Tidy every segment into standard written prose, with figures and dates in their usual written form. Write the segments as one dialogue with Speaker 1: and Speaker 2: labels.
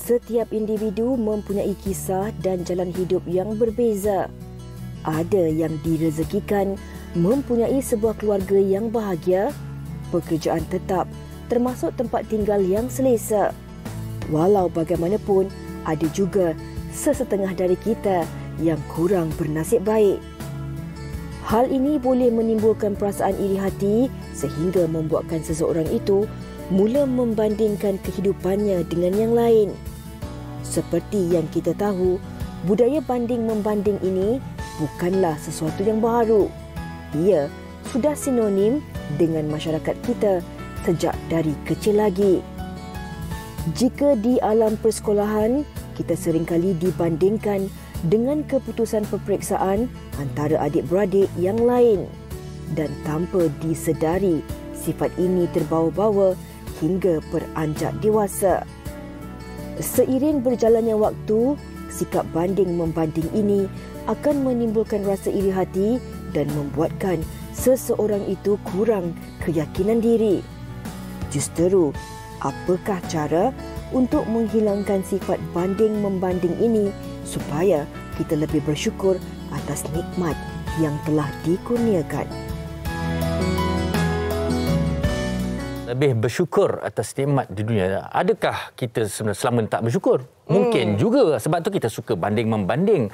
Speaker 1: Setiap individu mempunyai kisah dan jalan hidup yang berbeza. Ada yang direzekikan mempunyai sebuah keluarga yang bahagia, pekerjaan tetap, termasuk tempat tinggal yang selesa. Walau bagaimanapun, ada juga sesetengah dari kita yang kurang bernasib baik. Hal ini boleh menimbulkan perasaan iri hati sehingga membuatkan seseorang itu mula membandingkan kehidupannya dengan yang lain. Seperti yang kita tahu, budaya banding-membanding ini bukanlah sesuatu yang baru. Ia sudah sinonim dengan masyarakat kita sejak dari kecil lagi. Jika di alam persekolahan, kita seringkali dibandingkan dengan keputusan peperiksaan antara adik-beradik yang lain. Dan tanpa disedari, sifat ini terbawa-bawa hingga beranjak dewasa. Seiring berjalannya waktu, sikap banding-membanding ini akan menimbulkan rasa iri hati dan membuatkan seseorang itu kurang keyakinan diri. Justeru, apakah cara untuk menghilangkan sifat banding-membanding ini supaya kita lebih bersyukur atas nikmat yang telah dikurniakan?
Speaker 2: Lebih bersyukur atas nikmat di dunia. Adakah kita selama tak bersyukur? Mungkin juga sebab tu kita suka banding-membanding.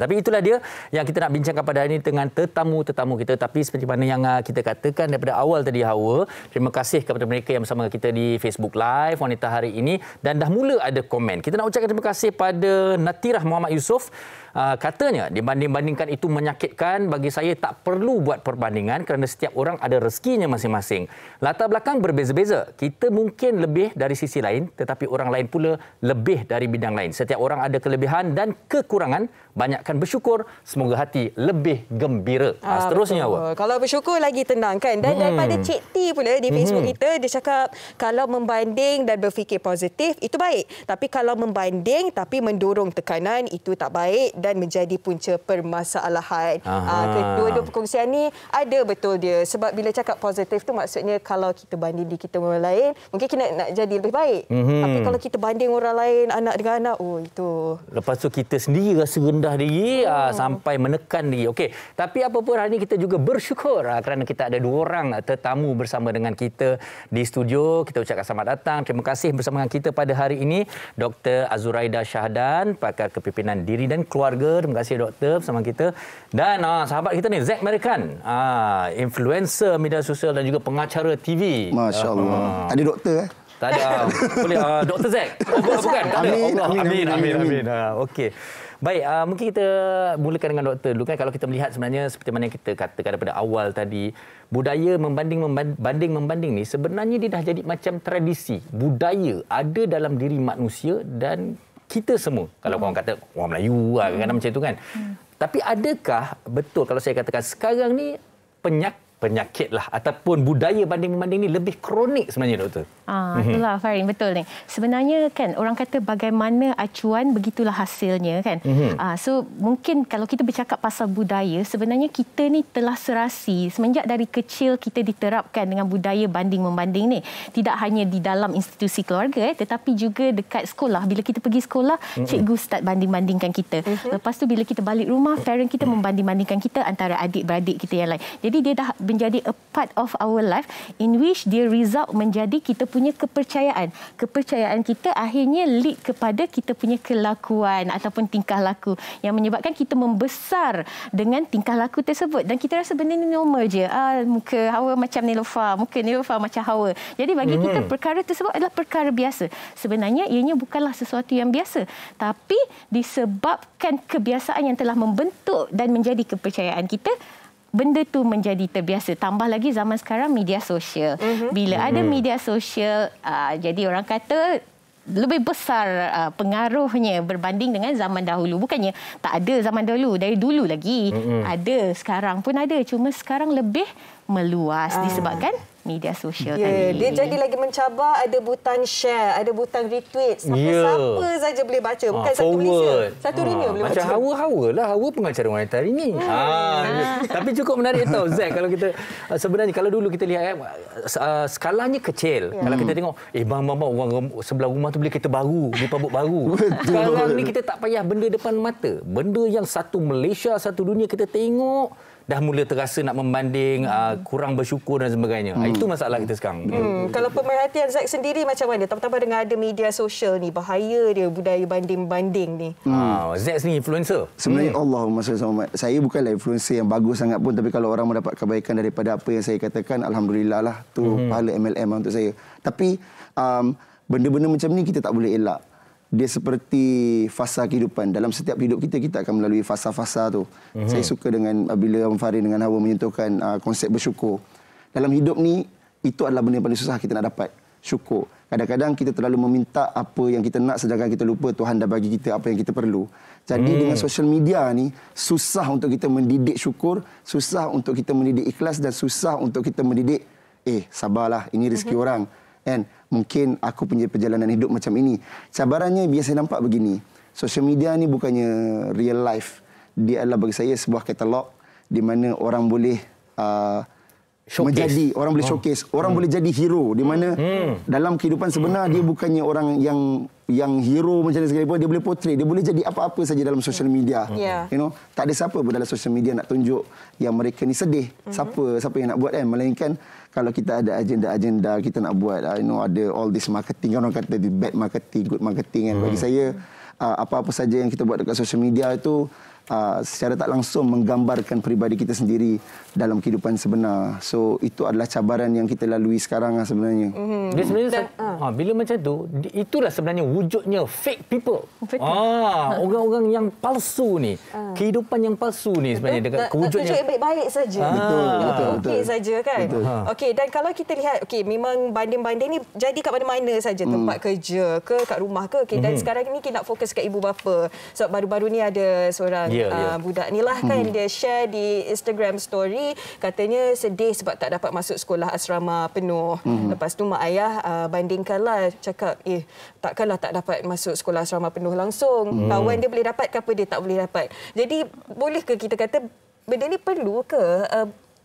Speaker 2: Tapi itulah dia yang kita nak bincangkan pada hari ini dengan tetamu-tetamu kita. Tapi seperti mana yang kita katakan daripada awal tadi, Hawa, terima kasih kepada mereka yang bersama kita di Facebook Live Wanita hari ini dan dah mula ada komen. Kita nak ucapkan terima kasih pada Natirah Muhammad Yusof. Katanya dibanding-bandingkan itu menyakitkan. Bagi saya tak perlu buat perbandingan kerana setiap orang ada rezekinya masing-masing. Latar belakang berbeza-beza. Kita mungkin lebih dari sisi lain, tetapi orang lain pula lebih dari bidang lain. Setiap orang ada kelebihan dan kekurangan. Banyakkan bersyukur, semoga hati lebih gembira. Seterusnya, Awak.
Speaker 3: Kalau bersyukur lagi tenang kan. Dan daripada Cik T pula di Facebook kita, dia cakap kalau membanding dan berfikir positif itu baik. Tapi kalau membanding tapi mendorong tekanan itu tak baik dan menjadi punca permasalahan. Kedua-dua perkongsian ni ada betul dia. Sebab bila cakap positif tu maksudnya kalau kita banding diri kita dengan orang lain, mungkin kita nak jadi lebih baik. Tapi kalau kita banding orang lain, anak dengan anak, itu.
Speaker 2: Lepas tu kita sendiri rasa rendah diri sampai menekan diri. Okey, tapi apa pun hari ini kita juga bersyukur kerana kita ada dua orang tetamu bersama dengan kita di studio. Kita ucapkan selamat datang. Terima kasih bersama dengan kita pada hari ini Dr. Azuraida Syahdan, pakar kepimpinan diri dan keluarga. Terima kasih Doktor bersama kita. Dan sahabat kita ni Zack Merican, influencer media sosial dan juga pengacara TV.
Speaker 4: Masya-Allah. Ada doktor
Speaker 2: Tak ada. Boleh Dr. Zack. Bukan. Tak ada. Amin. Okey. Baik, mungkin kita mulakan dengan doktor dulu kan. Kalau kita melihat sebenarnya seperti mana yang kita katakan daripada awal tadi, budaya membanding ni sebenarnya dia dah jadi macam tradisi. Budaya ada dalam diri manusia dan kita semua. Kalau orang kata orang Melayu kadang-kadang macam itu kan. Tapi adakah betul kalau saya katakan sekarang ni penyakit lah ataupun budaya banding-membanding ni lebih kronik sebenarnya, Doktor?
Speaker 5: Itulah Farin, betul ni. Sebenarnya kan orang kata bagaimana acuan begitulah hasilnya kan. So mungkin kalau kita bercakap pasal budaya, sebenarnya kita ni telah serasi semenjak dari kecil kita diterapkan dengan budaya banding-membanding ni. Tidak hanya di dalam institusi keluarga tetapi juga dekat sekolah. Bila kita pergi sekolah, cikgu start banding-bandingkan kita. Lepas tu bila kita balik rumah, parent kita membanding-bandingkan kita antara adik-beradik kita yang lain. Jadi dia dah menjadi a part of our life in which dia result menjadi kita punya kepercayaan. Kepercayaan kita akhirnya lead kepada kita punya kelakuan ataupun tingkah laku yang menyebabkan kita membesar dengan tingkah laku tersebut dan kita rasa benda ni normal je. Muka Hawa macam Niloufar, muka Niloufar macam Hawa. Jadi bagi kita perkara tersebut adalah perkara biasa. Sebenarnya ianya bukanlah sesuatu yang biasa, tapi disebabkan kebiasaan yang telah membentuk dan menjadi kepercayaan kita, benda tu menjadi terbiasa. Tambah lagi zaman sekarang media sosial. Bila ada media sosial, jadi orang kata lebih besar pengaruhnya berbanding dengan zaman dahulu. Bukannya tak ada zaman dahulu, dari dulu lagi ada, sekarang pun ada. Cuma sekarang lebih meluas disebabkan media sosial
Speaker 3: Ya,
Speaker 5: tadi.
Speaker 3: dia jadi lagi mencabar, ada butang share, ada butang retweet. Siapa saja boleh baca. Bukan satu Malaysia. Satu dunia boleh
Speaker 2: macam
Speaker 3: baca.
Speaker 2: Hawa-hawa lah. Hawa pengacara wanita hari ni. Tapi cukup menarik tahu Zack, kalau kita sebenarnya kalau dulu kita lihat skalanya kecil. Kalau kita tengok bang orang sebelah rumah tu beli kereta baru, beli pabuk baru. Sekarang ni kita tak payah benda depan mata. Benda yang satu Malaysia, satu dunia kita tengok dah mula terasa nak membanding, kurang bersyukur dan sebagainya. Itu masalah kita sekarang.
Speaker 3: Kalau pemerhatian Zack sendiri macam mana? Tambah-tambah dengan ada media sosial ni, bahaya dia budaya banding-banding ni.
Speaker 2: Zack ni influencer.
Speaker 4: Sebenarnya Allahumma salli Muhammad. Saya bukanlah influencer yang bagus sangat pun, tapi kalau orang mendapat kebaikan daripada apa yang saya katakan, alhamdulillah lah. Tu pahala MLM untuk saya. Tapi benda-benda macam ni kita tak boleh elak. Dia seperti fasa kehidupan. Dalam setiap hidup kita, kita akan melalui fasa-fasa tu. Saya suka dengan bila Abang Farid dengan Hawa menyentuhkan konsep bersyukur. Dalam hidup ni, itu adalah benda yang paling susah kita nak dapat. Syukur. Kadang-kadang kita terlalu meminta apa yang kita nak, sedangkan kita lupa Tuhan dah bagi kita apa yang kita perlu. Jadi dengan social media ni, susah untuk kita mendidik syukur, susah untuk kita mendidik ikhlas, dan susah untuk kita mendidik, sabarlah, ini rezeki orang. Kan? Mungkin aku punya perjalanan hidup macam ini. Cabarannya biasa nampak begini. Social media ni bukannya real life. Dia adalah bagi saya sebuah katalog di mana orang boleh menjadi, orang boleh showcase, orang boleh jadi hero, di mana dalam kehidupan sebenar dia bukannya orang yang hero macam ni sekalipun, dia boleh portray, dia boleh jadi apa-apa saja dalam social media. You know, tak ada siapa pun dalam social media nak tunjuk yang mereka ni sedih. Siapa yang nak buat kan? Melainkan kalau kita ada agenda-agenda kita nak buat, ada all this marketing, orang kata bad marketing, good marketing kan. Bagi saya apa-apa saja yang kita buat dekat social media itu secara tak langsung menggambarkan peribadi kita sendiri dalam kehidupan sebenar. So itu adalah cabaran yang kita lalui sekarang sebenarnya.
Speaker 2: Dia sebenarnya bila macam tu, itulah sebenarnya wujudnya fake people. Orang-orang yang palsu ni, kehidupan yang palsu ni sebenarnya dekat wujudnya.
Speaker 3: Tunjuk yang baik-baik saja.
Speaker 4: Betul.
Speaker 3: Okey saja kan. Okey, dan kalau kita lihat, memang banding-banding ni jadi kat mana-mana saja, tempat kerja ke, kat rumah ke. Dan sekarang ni kita nak fokus kat ibu bapa. Sebab baru-baru ni ada seorang budak ni lah kan, dia share di Instagram story, katanya sedih sebab tak dapat masuk sekolah asrama penuh. Lepas tu mak ayah bandingkanlah, cakap takkanlah tak dapat masuk sekolah asrama penuh langsung. Kawan dia boleh dapat, kenapa dia tak boleh dapat? Jadi boleh ke kita kata benda ni perlu ke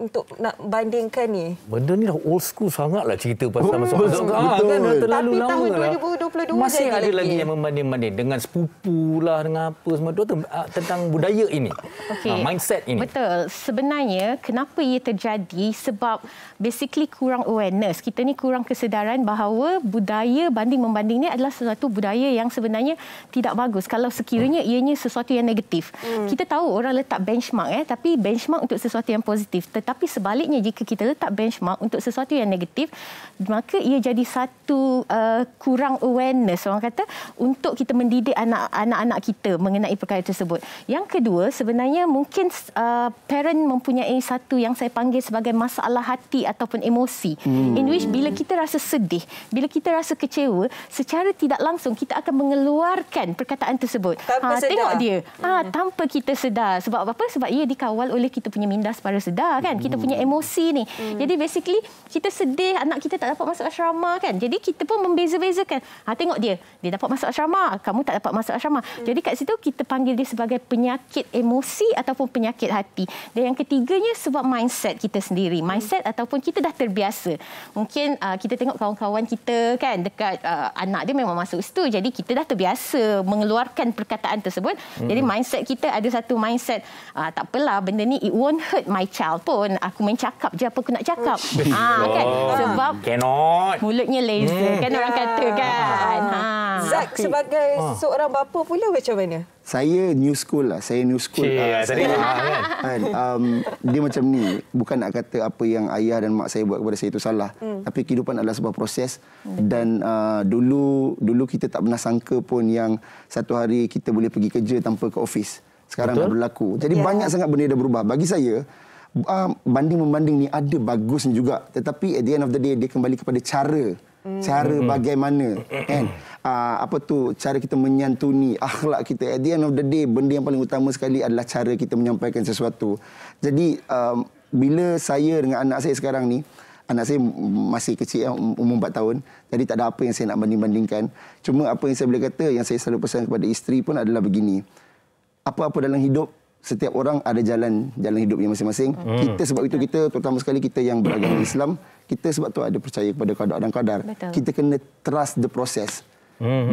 Speaker 3: untuk nak bandingkan ni?
Speaker 2: Benda ni dah old school sangatlah cerita pasal masuk
Speaker 4: Betul.
Speaker 2: kan, dah terlalu
Speaker 3: Tapi
Speaker 2: lama
Speaker 3: tahun
Speaker 2: lah.
Speaker 3: 2022
Speaker 2: masih
Speaker 3: jadi
Speaker 2: ada lagi yang membanding-banding dengan sepupu lah, dengan apa semua. Doktor, tentang budaya ini, mindset ini.
Speaker 5: Betul. Sebenarnya kenapa ia terjadi, sebab basically kurang awareness. Kita ni kurang kesedaran bahawa budaya banding-membanding ni adalah sesuatu budaya yang sebenarnya tidak bagus kalau sekiranya ianya sesuatu yang negatif. Kita tahu orang letak benchmark tapi benchmark untuk sesuatu yang positif. Tetapi sebaliknya, jika kita letak benchmark untuk sesuatu yang negatif, maka ia jadi satu kurang awareness, orang kata, untuk kita mendidik anak-anak kita mengenai perkara tersebut. Yang kedua, sebenarnya mungkin parent mempunyai satu yang saya panggil sebagai masalah hati ataupun emosi. In which bila kita rasa sedih, bila kita rasa kecewa, secara tidak langsung kita akan mengeluarkan perkataan tersebut. Tengok dia. Tanpa kita sedar. Sebab apa? Sebab ia dikawal oleh kita punya minda para sedar kan. Kita punya emosi ni. Jadi basically kita sedih anak kita tak dapat masuk asrama kan. Jadi kita pun membeza-bezakan. Tengok dia dapat masuk asrama, kamu tak dapat masuk asrama. Jadi kat situ kita panggil dia sebagai penyakit emosi ataupun penyakit hati. Dan yang ketiganya sebab mindset kita sendiri. Mindset ataupun kita dah terbiasa. Mungkin kita tengok kawan-kawan kita kan dekat anak dia memang masuk situ. Jadi kita dah terbiasa mengeluarkan perkataan tersebut. Jadi mindset kita ada satu mindset, tak apalah benda ni it won't hurt my child pun. Aku main cakap je apa aku nak cakap. Kan? Sebab mulutnya laser kan orang kata kan.
Speaker 3: Zack sebagai seorang bapa pula macam mana?
Speaker 4: Saya new school lah. Saya new school. Dia macam ni. Bukan nak kata apa yang ayah dan mak saya buat kepada saya itu salah. Tapi kehidupan adalah sebuah proses. Dan dulu kita tak pernah sangka pun yang satu hari kita boleh pergi kerja tanpa ke office. Sekarang dah berlaku. Jadi banyak sangat benda dah berubah. Bagi saya, banding-membanding ni ada bagusnya juga. Tetapi at the end of the day, dia kembali kepada cara. Cara bagaimana kan, cara kita menyantuni akhlak kita. At the end of the day, benda yang paling utama sekali adalah cara kita menyampaikan sesuatu. Jadi bila saya dengan anak saya sekarang ni, anak saya masih kecil, umur 4 tahun. Jadi tak ada apa yang saya nak banding-bandingkan. Cuma apa yang saya boleh kata, yang saya selalu pesan kepada isteri pun adalah begini. Apa-apa dalam hidup, setiap orang ada jalan hidupnya masing-masing. Kita sebab itu, kita terutama sekali kita yang beragama Islam, kita sebab tu ada percaya kepada qada dan qadar. Kita kena trust the process.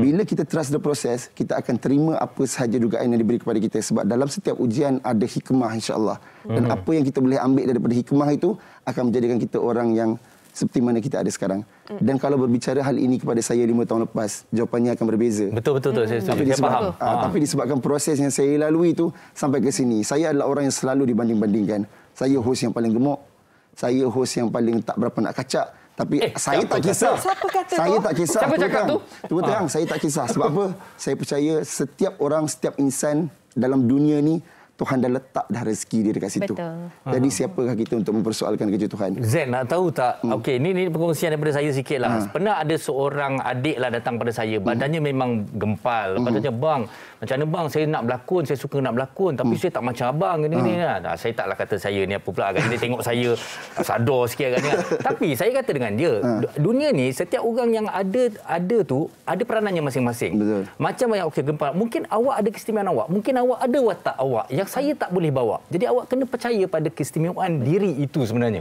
Speaker 4: Bila kita trust the process, kita akan terima apa sahaja dugaan yang diberi kepada kita. Sebab dalam setiap ujian ada hikmah, insya-Allah. Dan apa yang kita boleh ambil daripada hikmah itu akan menjadikan kita orang yang seperti mana kita ada sekarang. Dan kalau berbicara hal ini kepada saya 5 tahun lepas, jawapannya akan berbeza.
Speaker 2: Betul. Saya setuju. Saya faham.
Speaker 4: Tapi disebabkan proses yang saya lalui itu sampai ke sini, saya adalah orang yang selalu dibanding-bandingkan. Saya host yang paling gemuk. Saya host yang paling tak berapa nak kacak. Tapi saya tak kisah.
Speaker 3: Siapa kata
Speaker 4: saya
Speaker 3: tu?
Speaker 4: tak kisah.
Speaker 2: Siapa cakap tu?
Speaker 4: Terang, saya tak kisah. Sebab apa? Saya percaya setiap orang, setiap insan dalam dunia ni, Tuhan dah letak dah rezeki dia dekat situ.
Speaker 5: Betul.
Speaker 4: Jadi siapakah kita untuk mempersoalkan kerja Tuhan?
Speaker 2: Zain, nak tahu tak? Okey, ni perkongsian daripada saya sikit lah. Pernah ada seorang adik lah datang pada saya. Badannya memang gempal. Lepas tu, bang, macam mana bang? Saya nak berlakon, saya suka nak berlakon. Tapi saya tak macam abang. Saya taklah kata saya ni apa pula. Agaknya dia tengok saya sadar sikit agaknya. Tapi saya kata dengan dia, dunia ni setiap orang yang ada tu, ada peranannya masing-masing.
Speaker 4: Betul.
Speaker 2: Macam yang okey gempal. Mungkin awak ada keistimewaan awak. Mungkin awak ada watak awak yang saya tak boleh bawa. Jadi awak kena percaya pada keistimewaan diri itu sebenarnya.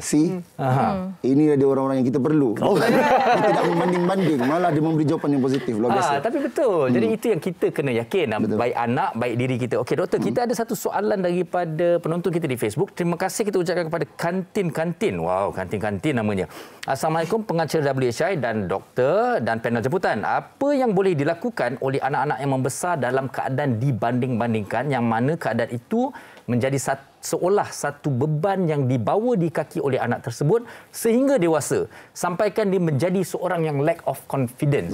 Speaker 4: Ini ada orang-orang yang kita perlu. Dia tidak membanding-banding, malah dia memberi jawapan yang positif. Luar biasa.
Speaker 2: Tapi betul. Jadi itu yang kita kena yakin. Baik anak, baik diri kita. Okey doktor, kita ada satu soalan daripada penonton kita di Facebook. Terima kasih kita ucapkan kepada Kantin. Wow, Kantin namanya. Assalamualaikum pengacara WHI dan doktor dan panel jemputan. Apa yang boleh dilakukan oleh anak-anak yang membesar dalam keadaan dibanding-bandingkan, yang mana keadaan itu menjadi seolah satu beban yang dibawa di kaki oleh anak tersebut sehingga dewasa, sampaikan dia menjadi seorang yang lack of confidence.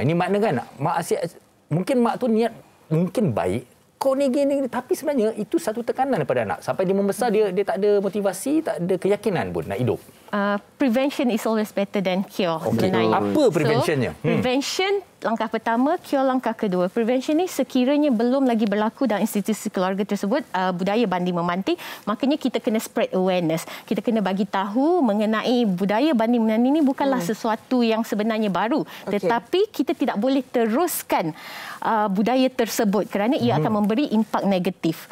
Speaker 2: Ini makna kan mak asyik, mungkin mak tu niat mungkin baik, kau ni gini, tapi sebenarnya itu satu tekanan daripada anak sampai dia membesar, dia tak ada motivasi, tak ada keyakinan pun nak hidup.
Speaker 5: Prevention is always better than cure. Sebenarnya.
Speaker 2: Apa preventionnya?
Speaker 5: Prevention langkah pertama, cure langkah kedua. Prevention ni sekiranya belum lagi berlaku dalam institusi keluarga tersebut, budaya banding membanding, makanya kita kena spread awareness. Kita kena bagi tahu mengenai budaya banding membanding ini bukanlah sesuatu yang sebenarnya baru, tetapi kita tidak boleh teruskan budaya tersebut kerana ia akan memberi impak negatif.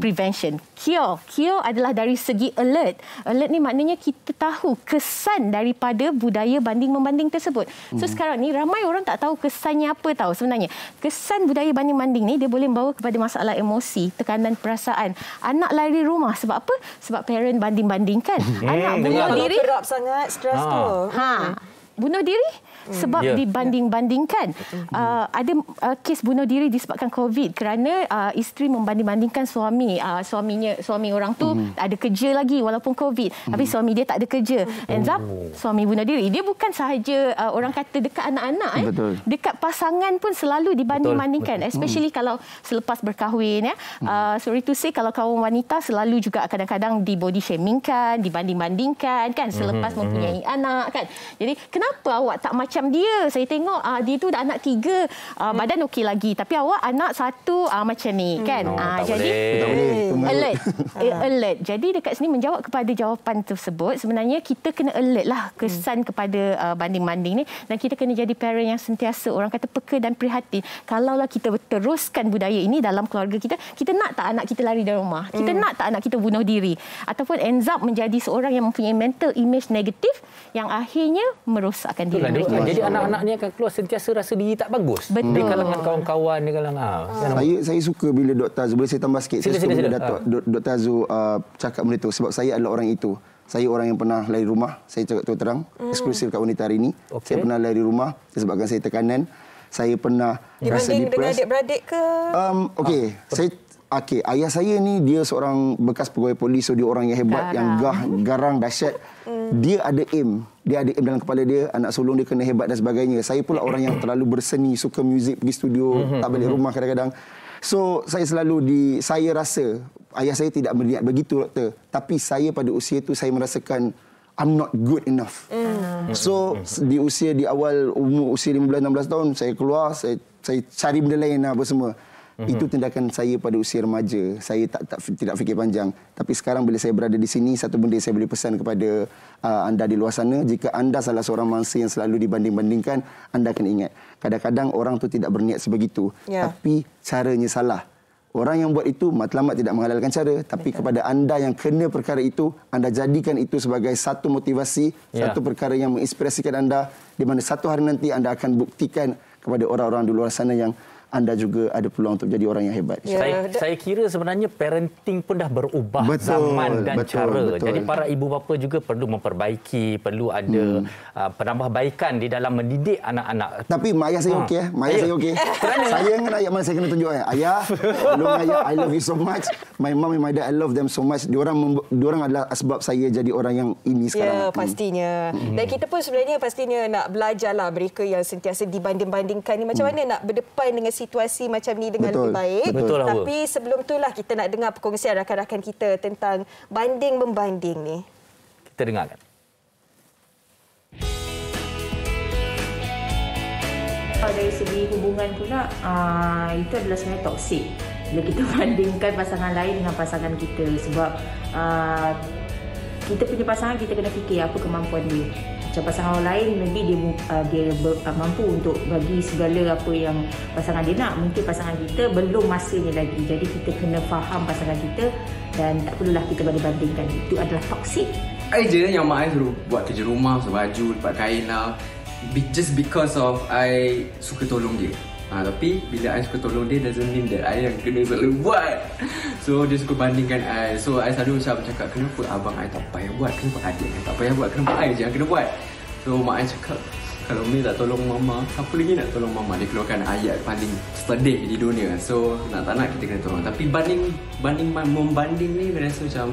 Speaker 5: Prevention. Cure adalah dari segi alert. Alert ni maknanya kita tahu kesan daripada budaya banding membanding tersebut. So sekarang ni ramai orang tak tahu kesannya apa tahu sebenarnya. Kesan budaya banding-banding ni dia boleh membawa kepada masalah emosi, tekanan perasaan. Anak lari rumah sebab apa? Sebab parent banding-bandingkan. Anak bunuh diri.
Speaker 3: Kerap sangat stres tu.
Speaker 5: Bunuh diri sebab dibanding-bandingkan. Ada kes bunuh diri disebabkan COVID kerana isteri membanding-bandingkan suami. Suami orang tu ada kerja lagi walaupun COVID, tapi suami dia tak ada kerja. Ends up suami bunuh diri. Dia bukan sahaja orang kata dekat anak-anak, dekat pasangan pun selalu dibanding-bandingkan, especially kalau selepas berkahwin. Sorry to say, kalau kaum wanita selalu juga kadang-kadang di body shamingkan, dibanding-bandingkan kan selepas mempunyai anak kan. Jadi kenapa awak tak macam dia? Saya tengok dia tu dah anak 3, badan okey lagi, tapi awak anak 1 macam ni kan. Jadi alert. Jadi dekat sini menjawab kepada jawapan tersebut, sebenarnya kita kena alert lah kesan kepada banding-banding ni, dan kita kena jadi parent yang sentiasa orang kata peka dan prihatin. Kalaulah kita teruskan budaya ini dalam keluarga kita, kita nak tak anak kita lari dari rumah? Kita nak tak anak kita bunuh diri? Ataupun ends up menjadi seorang yang mempunyai mental image negatif yang akhirnya merosakkan diri mereka.
Speaker 2: Jadi anak-anak ni akan keluar sentiasa rasa diri tak bagus.
Speaker 5: Betul.
Speaker 2: Di kalangan kawan-kawan, di kalangan...
Speaker 4: Saya suka bila Dr. Azul, boleh saya tambah sikit? Saya suka bila Dr. Azul cakap benda itu sebab saya adalah orang itu. Saya orang yang pernah lari rumah, saya cakap terang, eksklusif kat wanita hari ini. Saya pernah lari rumah disebabkan saya tekanan. Saya pernah rasa depressed. Dengan
Speaker 3: adik-beradik ke?
Speaker 4: Ayah saya ni dia seorang bekas pegawai polis, so dia orang yang hebat, yang garang, dahsyat. Dia ada aim dalam kepala dia, anak sulung dia kena hebat dan sebagainya. Saya pula orang yang terlalu berseni, suka muzik, pergi studio, tak balik rumah kadang-kadang. So saya selalu saya rasa ayah saya tidak berniat begitu, doktor. Tapi saya pada usia itu saya merasakan I'm not good enough. So di awal umur usia 15-16 tahun saya keluar, saya cari benda lain apa semua. Itu tindakan saya pada usia remaja. Saya tidak fikir panjang. Tapi sekarang bila saya berada di sini, satu benda saya boleh pesan kepada anda di luar sana, jika anda salah seorang mangsa yang selalu dibanding-bandingkan, anda akan ingat, kadang-kadang orang tu tidak berniat sebegitu, tapi caranya salah. Orang yang buat itu, matlamat tidak menghalalkan cara. Tapi kepada anda yang kena perkara itu, anda jadikan itu sebagai satu motivasi, satu perkara yang menginspirasikan anda, di mana satu hari nanti anda akan buktikan kepada orang-orang di luar sana yang anda juga ada peluang untuk jadi orang yang hebat.
Speaker 2: Saya kira sebenarnya parenting pun dah berubah zaman dan cara. Jadi para ibu bapa juga perlu memperbaiki, perlu ada penambahbaikan di dalam mendidik anak-anak.
Speaker 4: Tapi mak ayah saya okey. Mak ayah saya okey. Saya dengan ayah mana saya kena tunjuk ayah. Tolong ayah, I love you so much. My mom and my dad, I love them so much. Diorang adalah sebab saya jadi orang yang ini sekarang.
Speaker 3: Ya, pastinya. Dan kita pun sebenarnya pastinya nak belajarlah mereka yang sentiasa dibanding-bandingkan ni macam mana nak berdepan dengan situasi macam ni dengan lebih baik. Tapi sebelum itulah kita nak dengar perkongsian rakan-rakan kita tentang banding-membanding ni.
Speaker 2: Kita dengarkan.
Speaker 6: Dari segi hubungan pula, itu adalah sebenarnya toksik. Bila kita bandingkan pasangan lain dengan pasangan kita. Sebab kita punya pasangan, kita kena fikir apa kemampuan dia. Macam pasangan orang lain, maybe dia mampu untuk bagi segala apa yang pasangan dia nak. Mungkin pasangan kita belum masanya lagi. Jadi kita kena faham pasangan kita dan tak perlulah kita banding-bandingkan. Itu adalah toksik.
Speaker 7: I je yang mak I suruh buat kerja rumah, suruh baju, dapat kain lah. Just because of I suka tolong dia. Tapi bila I suka tolong dia, doesn't mean that I yang kena selalu buat. So dia suka bandingkan I. So I selalu macam cakap, kenapa abang I tak payah buat, kenapa adik I tak payah buat, kenapa I je yang kena buat. So mak I cakap, kalau Mei tak tolong mama, siapa lagi nak tolong mama? Dia keluarkan ayat paling sedih di dunia. So nak tak nak kita kena tolong. Tapi membanding ni saya rasa macam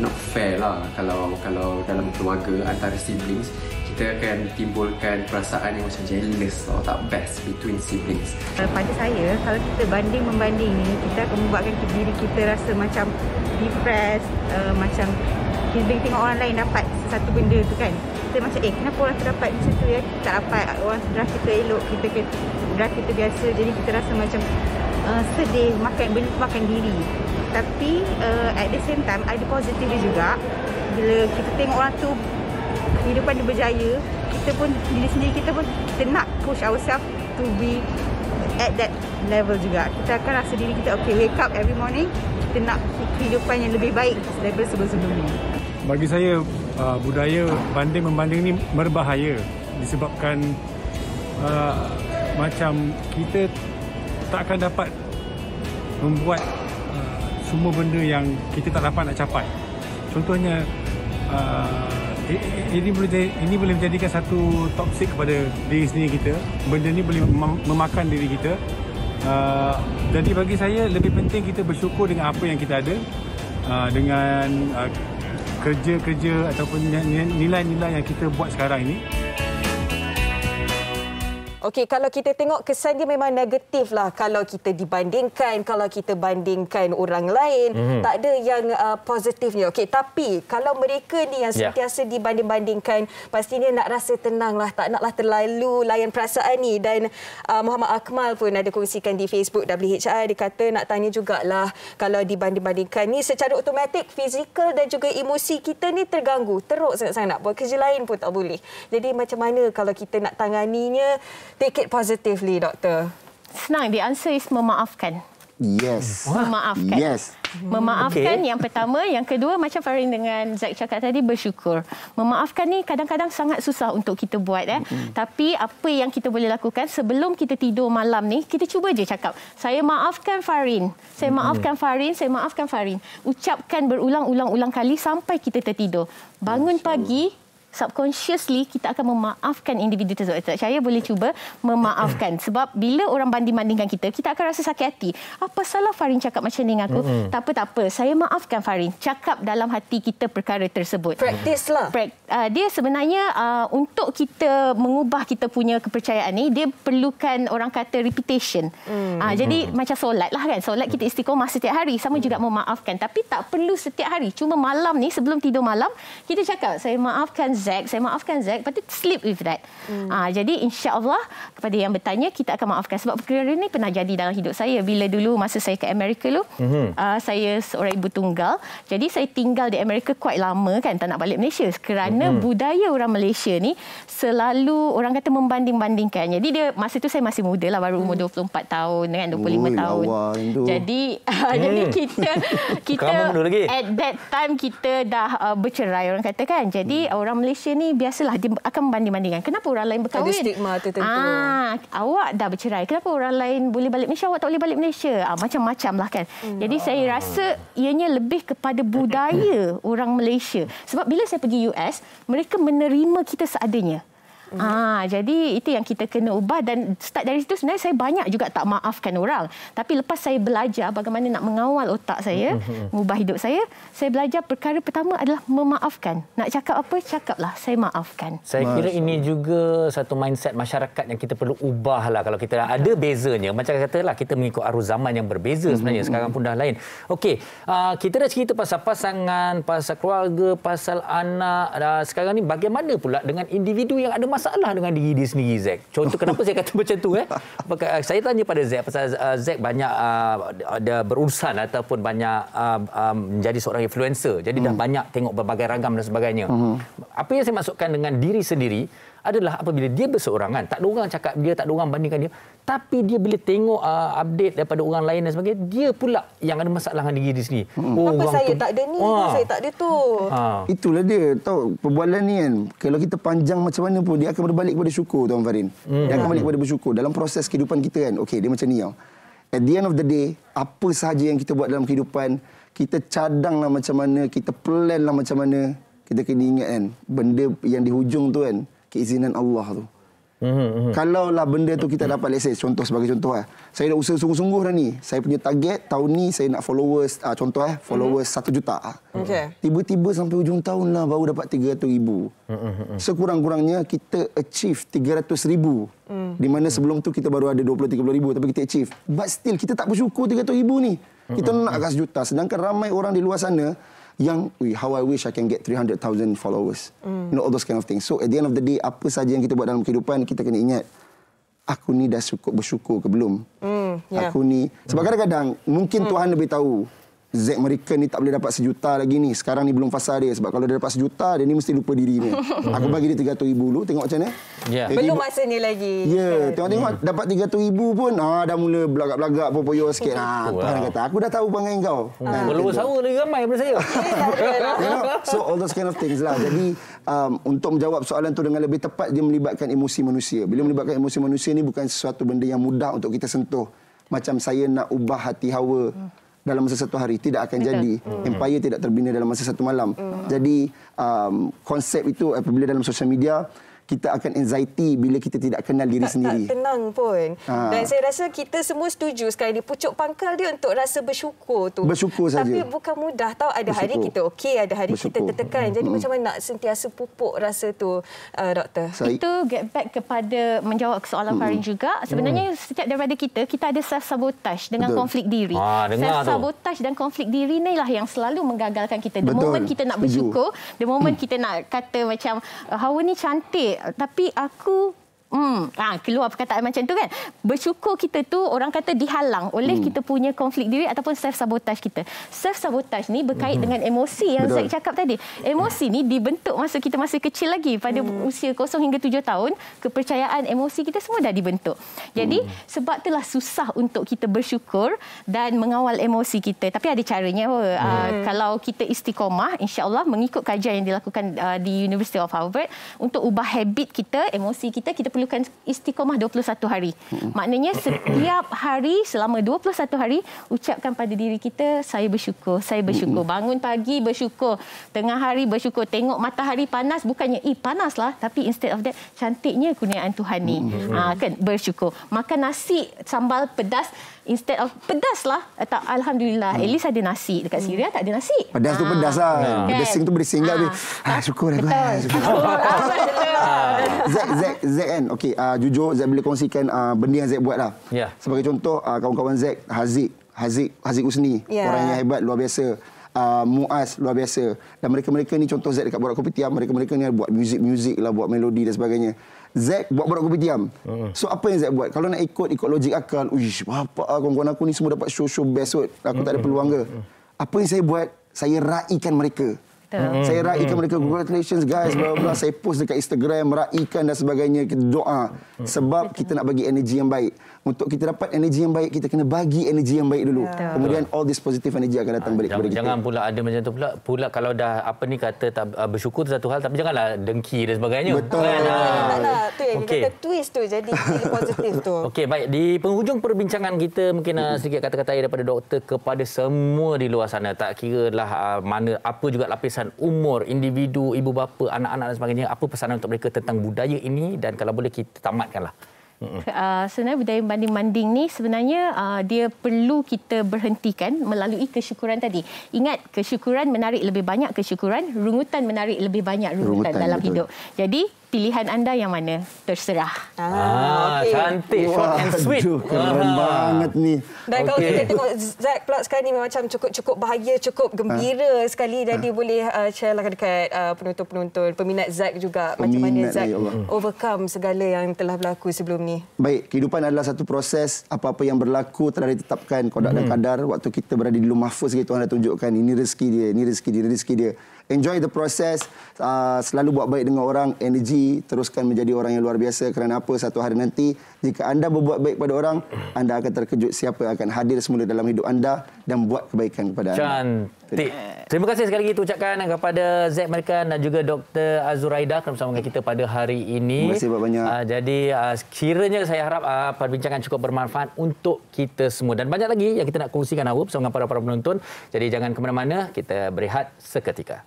Speaker 7: not fair lah. Kalau dalam keluarga antara siblings, kita akan timbulkan perasaan yang macam jealous atau tak best between siblings.
Speaker 6: Pada saya, kalau kita banding-membanding ni, kita akan membuatkan diri kita rasa macam depressed, macam kita tengok orang lain dapat satu benda tu kan. Kita macam, kenapa orang tu dapat macam tu ya, kita tak dapat, orang draft kita elok, draft kita biasa, jadi kita rasa macam sedih, makan diri. Tapi at the same time, ada positif dia juga. Bila kita tengok orang tu kehidupan dia berjaya, kita pun, diri sendiri kita pun, kita nak push ourselves to be at that level juga. Kita akan rasa diri kita, wake up every morning, kita nak kehidupan yang lebih baik daripada sebelum-sebelum ni.
Speaker 8: Bagi saya, budaya banding-membanding ni berbahaya disebabkan macam kita tak akan dapat membuat semua benda yang kita tak dapat nak capai. Contohnya, ini boleh menjadikan satu toksik kepada diri sendiri kita. Benda ni boleh memakan diri kita. Jadi bagi saya lebih penting kita bersyukur dengan apa yang kita ada, dengan kerja-kerja ataupun nilai-nilai yang kita buat sekarang ini.
Speaker 3: Okey, kalau kita tengok kesan dia memang negatif lah kalau kita dibandingkan, kalau kita bandingkan orang lain, tak ada yang positifnya. Okey, tapi kalau mereka ni yang sentiasa dibanding-bandingkan, pastinya nak rasa tenang lah, tak naklah terlalu layan perasaan ni. Dan Muhammad Akmal pun ada kongsikan di Facebook WHR, dia kata nak tanya jugalah, kalau dibanding-bandingkan ni secara automatik fizikal dan juga emosi kita ni terganggu, teruk sangat-sangat, buat kerja lain pun tak boleh. Jadi macam mana kalau kita nak tanganinya? Take it positively, doktor.
Speaker 5: Senang. The answer is memaafkan.
Speaker 4: Yes.
Speaker 5: Memaafkan.
Speaker 4: Yes.
Speaker 5: Memaafkan yang pertama. Yang kedua, macam Farin dengan Zack cakap tadi, bersyukur. Memaafkan ni kadang-kadang sangat susah untuk kita buat. Tapi apa yang kita boleh lakukan sebelum kita tidur malam ni, kita cuba je cakap, saya maafkan Farin. Saya maafkan Farin. Saya maafkan Farin. Ucapkan berulang-ulang kali sampai kita tertidur. Bangun pagi, subconsciously kita akan memaafkan individu tersebut. Saya boleh cuba memaafkan. Sebab bila orang banding-bandingkan kita, kita akan rasa sakit hati. Apa salah Farin cakap macam ni dengan aku? Tak apa. Saya maafkan Farin. Cakap dalam hati kita perkara tersebut.
Speaker 3: Practice lah.
Speaker 5: Dia sebenarnya untuk kita mengubah kita punya kepercayaan ni, dia perlukan orang kata repetition. Jadi macam solat lah kan. Solat kita istiqomah setiap hari. Sama juga memaafkan. Tapi tak perlu setiap hari. Cuma malam ni sebelum tidur malam, kita cakap, saya maafkan Zack, lepas tu sleep with that. Jadi insya-Allah kepada yang bertanya, kita akan maafkan. Sebab perkara ini pernah jadi dalam hidup saya. Bila dulu masa saya ke Amerika dulu, saya seorang ibu tunggal. Jadi saya tinggal di Amerika quite lama kan, tak nak balik Malaysia. Kerana budaya orang Malaysia ni selalu orang kata membanding-bandingkan. Jadi dia masa tu saya masih muda lah, baru umur 24 tahun kan, 25 tahun. Jadi kita at that time kita dah bercerai orang kata kan. Jadi orang Malaysia ni biasalah dia akan membanding-bandingkan. Kenapa orang lain berkahwin?
Speaker 3: Ada stigma tertentu.
Speaker 5: Awak dah bercerai, kenapa orang lain boleh balik Malaysia, awak tak boleh balik Malaysia? Macam-macam lah kan. Jadi saya rasa ianya lebih kepada budaya orang Malaysia. Sebab bila saya pergi US, mereka menerima kita seadanya. Jadi itu yang kita kena ubah, dan start dari situ sebenarnya saya banyak juga tak maafkan orang. Tapi lepas saya belajar bagaimana nak mengawal otak saya, mengubah hidup saya belajar perkara pertama adalah memaafkan. Nak cakap apa, cakaplah saya maafkan.
Speaker 2: Saya kira ini juga satu mindset masyarakat yang kita perlu ubah lah. Kalau kita ada bezanya, macam katalah kita mengikut arus zaman yang berbeza sebenarnya. Sekarang pun dah lain. Okey, kita dah cerita pasal pasangan, pasal keluarga, pasal anak. Sekarang ni bagaimana pula dengan individu yang ada masalah dengan diri dia sendiri, Zack? Contoh kenapa saya kata macam tu saya tanya pada Zack pasal Zack banyak ada berurusan ataupun banyak menjadi seorang influencer. Jadi dah banyak tengok berbagai ragam dan sebagainya. Apa yang saya maksudkan dengan diri sendiri adalah apabila dia berseorangan, tak ada orang cakap dia, tak ada orang bandingkan dia, tapi dia bila tengok update daripada orang lain dan sebagainya, dia pula yang ada masalah dengan diri dia sendiri.
Speaker 3: Kenapa saya tak ada ni, saya tak ada tu.
Speaker 4: Itulah dia, tahu perbualan ni kan, kalau kita panjang macam mana pun dia akan berbalik kepada syukur, Tuan Farin. Dia akan balik kepada bersyukur dalam proses kehidupan kita kan. Okey, dia macam ni tau. At the end of the day, apa sahaja yang kita buat dalam kehidupan, kita cadanglah macam mana, kita plan lah macam mana. Kita kena ingat kan, benda yang di hujung tu kan, keizinan Allah tu. Kalau lah benda tu kita dapat, let's say, sebagai contoh saya dah usaha sungguh-sungguh dah ni. Saya punya target tahun ni saya nak followers, followers 1 juta. Tiba-tiba sampai hujung tahun lah baru dapat 300,000. Sekurang-kurangnya kita achieve 300,000. Di mana sebelum tu kita baru ada 20-30,000, tapi kita achieve. But still kita tak bersyukur 300,000 ni. Kita nak kat 1 juta. Sedangkan ramai orang di luar sana yang, how I wish I can get 300,000 followers. You know, all those kind of things. So at the end of the day, apa saja yang kita buat dalam kehidupan, kita kena ingat, aku ni dah bersyukur ke belum? Aku ni, sebab kadang-kadang mungkin Tuhan lebih tahu, Zack mereka ni tak boleh dapat 1 juta lagi ni. Sekarang ni belum fasa dia. Sebab kalau dia dapat 1 juta, dia ni mesti lupa diri dia. Aku bagi dia 300,000 dulu. Tengok macam mana.
Speaker 3: Belum masanya lagi.
Speaker 4: Tengok-tengok dapat 300,000 pun dah mula belagak-belagak popoyo sikit. Tuhan kata, aku dah tahu perangai kau.
Speaker 2: Follower sama lagi ramai daripada saya.
Speaker 4: So all those kind of things lah. Jadi untuk menjawab soalan tu dengan lebih tepat, dia melibatkan emosi manusia. Bila melibatkan emosi manusia ni bukan sesuatu benda yang mudah untuk kita sentuh. Macam saya nak ubah hati Hawa dalam masa 1 hari, tidak akan jadi. Empire tidak terbina dalam masa 1 malam. Jadi konsep itu apabila dalam sosial media, kita akan anxiety bila kita tidak kenal diri sendiri.
Speaker 3: Tak tenang pun. Dan saya rasa kita semua setuju sekarang ni, pucuk pangkal dia untuk rasa bersyukur tu.
Speaker 4: Bersyukur saja.
Speaker 3: Tapi bukan mudah tau. Ada hari kita okey, ada hari kita tertekan. Jadi macam mana nak sentiasa pupuk rasa tu, Doktor?
Speaker 5: Itu get back kepada menjawab soalan Farin juga. Sebenarnya setiap daripada kita ada self-sabotage dengan konflik diri. Self-sabotage dan konflik diri ni lah yang selalu menggagalkan kita. The moment kita nak bersyukur, the moment kita nak kata macam, Hawa ni cantik, tapi aku keluar perkataan macam tu kan. Bersyukur kita tu orang kata dihalang oleh kita punya konflik diri ataupun self-sabotage kita. Self-sabotage ni berkait dengan emosi yang saya cakap tadi. Emosi ni dibentuk masa kita masih kecil lagi. Pada usia 0 hingga 7 tahun, kepercayaan emosi kita semua dah dibentuk. Jadi sebab itulah susah untuk kita bersyukur dan mengawal emosi kita. Tapi ada caranya. Kalau kita istiqomah, insya-Allah mengikut kajian yang dilakukan di University of Harvard, untuk ubah habit kita, emosi kita perlukan istiqomah 21 hari. Maknanya setiap hari selama 21 hari ucapkan pada diri kita, saya bersyukur, saya bersyukur. Bangun pagi bersyukur, tengah hari bersyukur, tengok matahari panas, bukannya panaslah, tapi instead of that, cantiknya kurniaan Tuhan ni. Kan, bersyukur. Makan nasi sambal pedas, instead of pedas lah, tak, alhamdulillah, at least ada nasi. Dekat Syria tak ada nasi.
Speaker 4: Pedas tu pedas lah. Berdesing tu berdesing tak. Syukur lah. Zack kan, okey, jujur Zack boleh kongsikan benda yang Zack buat lah. Sebagai contoh, kawan-kawan Zack, Haziq Husni, orang yang hebat, luar biasa. Muaz luar biasa. Dan mereka-mereka ni contoh Zack dekat Borak Kopitiam, mereka-mereka ni buat muzik lah, buat melodi dan sebagainya. Zack buat Borak Kopitiam. So apa yang Zack buat? Kalau nak ikut logik akal, uish, apa kawan-kawan aku ni semua dapat show best kot. Aku tak ada peluang ke? Apa yang saya buat? Saya raikan mereka. Saya raikan mereka, congratulations guys, bla bla. Saya post dekat Instagram, raikan dan sebagainya. Kita doa sebab kita nak bagi energi yang baik. Untuk kita dapat energi yang baik, kita kena bagi energi yang baik dulu. Kemudian all this positive energy akan datang balik kepada kita.
Speaker 2: Jangan pula ada macam tu pula kalau dah kata tak bersyukur tu satu hal, tapi janganlah dengki dan sebagainya.
Speaker 4: Betul.
Speaker 3: Taklah tu yang kita twist tu jadi positif tu.
Speaker 2: Okey, baik, di penghujung perbincangan kita mungkin sedikit kata-kata daripada doktor kepada semua di luar sana, tak kiralah mana apa juga lapisan umur, individu, ibu bapa, anak-anak dan sebagainya, apa pesanan untuk mereka tentang budaya ini dan kalau boleh kita tamatkanlah.
Speaker 5: Sebenarnya budaya banding-banding ni sebenarnya dia perlu kita berhentikan melalui kesyukuran tadi. Ingat, kesyukuran menarik lebih banyak kesyukuran, rungutan menarik lebih banyak rungutan dalam hidup. Jadi pilihan anda yang mana? Terserah.
Speaker 3: Okay.
Speaker 2: Cantik, short and sweet.
Speaker 4: Keren banget ni.
Speaker 3: Dan kalau kita tengok Zack pula sekarang ni macam cukup bahagia, cukup gembira sekali. Jadi boleh share lah dekat penonton-penonton, peminat Zack juga. Macam mana Zack overcome segala yang telah berlaku sebelum ni.
Speaker 4: Baik, kehidupan adalah satu proses. Apa-apa yang berlaku telah ditetapkan qada dan qadar. Waktu kita berada di Lum Mahfuz, Tuhan dah tunjukkan ini rezeki dia, ini rezeki dia, ini rezeki dia. Enjoy the process. Selalu buat baik dengan orang, energi, teruskan menjadi orang yang luar biasa. Kerana apa? Satu hari nanti, jika anda berbuat baik pada orang, anda akan terkejut siapa akan hadir semula dalam hidup anda dan buat kebaikan kepada anda.
Speaker 2: Cantik. Terima kasih sekali lagi ucapkan kepada Zack Merican dan juga Dr. Azuraida kerana bersama dengan kita pada hari ini.
Speaker 4: Terima kasih banyak.
Speaker 2: Jadi kiranya saya harap perbincangan cukup bermanfaat untuk kita semua. Dan banyak lagi yang kita nak kongsikan bersama dengan para penonton. Jadi jangan ke mana-mana, kita berehat seketika.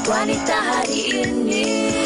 Speaker 9: Wanita hari ini.